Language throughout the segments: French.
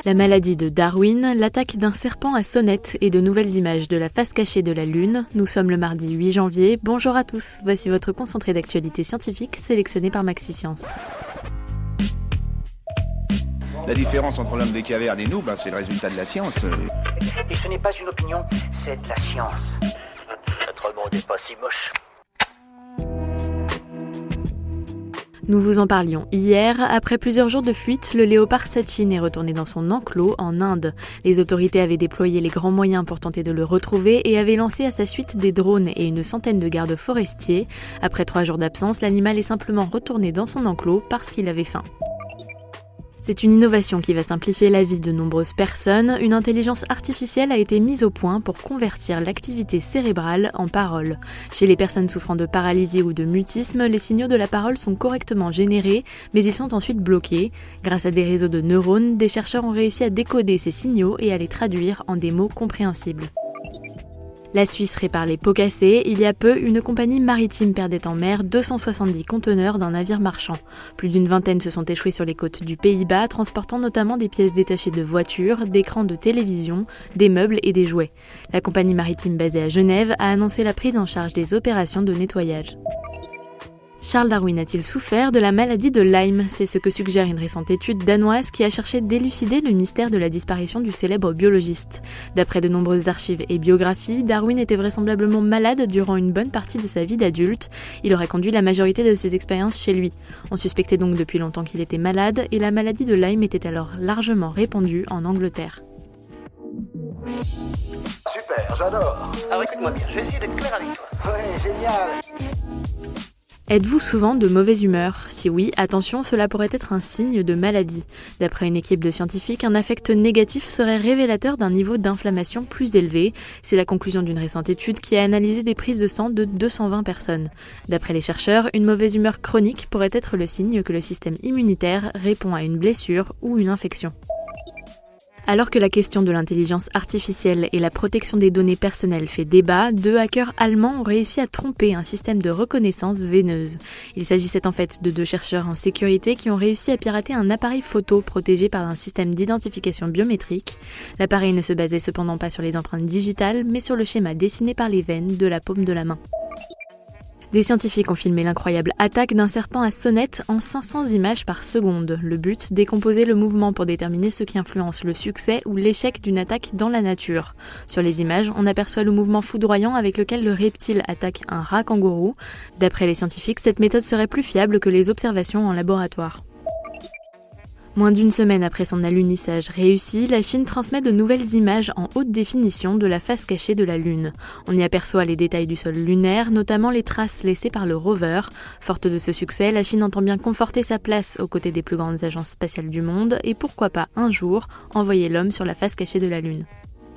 La maladie de Darwin, l'attaque d'un serpent à sonnette et de nouvelles images de la face cachée de la Lune. Nous sommes le mardi 8 janvier. Bonjour à tous. Voici votre concentré d'actualité scientifique sélectionné par Maxiscience. La différence entre l'homme des cavernes et nous, c'est le résultat de la science. Et ce n'est pas une opinion, c'est de la science. Notre monde n'est pas si moche. Nous vous en parlions hier. Après plusieurs jours de fuite, le léopard Sachin est retourné dans son enclos en Inde. Les autorités avaient déployé les grands moyens pour tenter de le retrouver et avaient lancé à sa suite des drones et une centaine de gardes forestiers. Après 3 jours d'absence, l'animal est simplement retourné dans son enclos parce qu'il avait faim. C'est une innovation qui va simplifier la vie de nombreuses personnes. Une intelligence artificielle a été mise au point pour convertir l'activité cérébrale en parole. Chez les personnes souffrant de paralysie ou de mutisme, les signaux de la parole sont correctement générés, mais ils sont ensuite bloqués. Grâce à des réseaux de neurones, des chercheurs ont réussi à décoder ces signaux et à les traduire en des mots compréhensibles. La Suisse répare les pots cassés. Il y a peu, une compagnie maritime perdait en mer 270 conteneurs d'un navire marchand. Plus d'une vingtaine se sont échoués sur les côtes du Pays-Bas, transportant notamment des pièces détachées de voitures, d'écrans de télévision, des meubles et des jouets. La compagnie maritime basée à Genève a annoncé la prise en charge des opérations de nettoyage. Charles Darwin a-t-il souffert de la maladie de Lyme ? C'est ce que suggère une récente étude danoise qui a cherché d'élucider le mystère de la disparition du célèbre biologiste. D'après de nombreuses archives et biographies, Darwin était vraisemblablement malade durant une bonne partie de sa vie d'adulte. Il aurait conduit la majorité de ses expériences chez lui. On suspectait donc depuis longtemps qu'il était malade et la maladie de Lyme était alors largement répandue en Angleterre. Super, j'adore. Alors écoute-moi bien, je vais essayer d'être clair avec toi. Ouais, génial. Êtes-vous souvent de mauvaise humeur ? Si oui, attention, cela pourrait être un signe de maladie. D'après une équipe de scientifiques, un affect négatif serait révélateur d'un niveau d'inflammation plus élevé. C'est la conclusion d'une récente étude qui a analysé des prises de sang de 220 personnes. D'après les chercheurs, une mauvaise humeur chronique pourrait être le signe que le système immunitaire répond à une blessure ou une infection. Alors que la question de l'intelligence artificielle et la protection des données personnelles fait débat, 2 hackers allemands ont réussi à tromper un système de reconnaissance veineuse. Il s'agissait en fait de 2 chercheurs en sécurité qui ont réussi à pirater un appareil photo protégé par un système d'identification biométrique. L'appareil ne se basait cependant pas sur les empreintes digitales, mais sur le schéma dessiné par les veines de la paume de la main. Des scientifiques ont filmé l'incroyable attaque d'un serpent à sonnette en 500 images par seconde. Le but, décomposer le mouvement pour déterminer ce qui influence le succès ou l'échec d'une attaque dans la nature. Sur les images, on aperçoit le mouvement foudroyant avec lequel le reptile attaque un rat kangourou. D'après les scientifiques, cette méthode serait plus fiable que les observations en laboratoire. Moins d'une semaine après son alunissage réussi, la Chine transmet de nouvelles images en haute définition de la face cachée de la Lune. On y aperçoit les détails du sol lunaire, notamment les traces laissées par le rover. Forte de ce succès, la Chine entend bien conforter sa place aux côtés des plus grandes agences spatiales du monde et pourquoi pas un jour envoyer l'homme sur la face cachée de la Lune.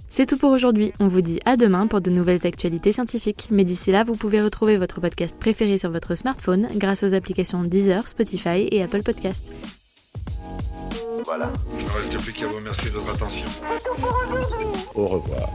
C'est tout pour aujourd'hui. On vous dit à demain pour de nouvelles actualités scientifiques. Mais d'ici là, vous pouvez retrouver votre podcast préféré sur votre smartphone grâce aux applications Deezer, Spotify et Apple Podcasts. Voilà. Il ne reste plus qu'à vous remercier de votre attention. C'est tout pour aujourd'hui. Au revoir.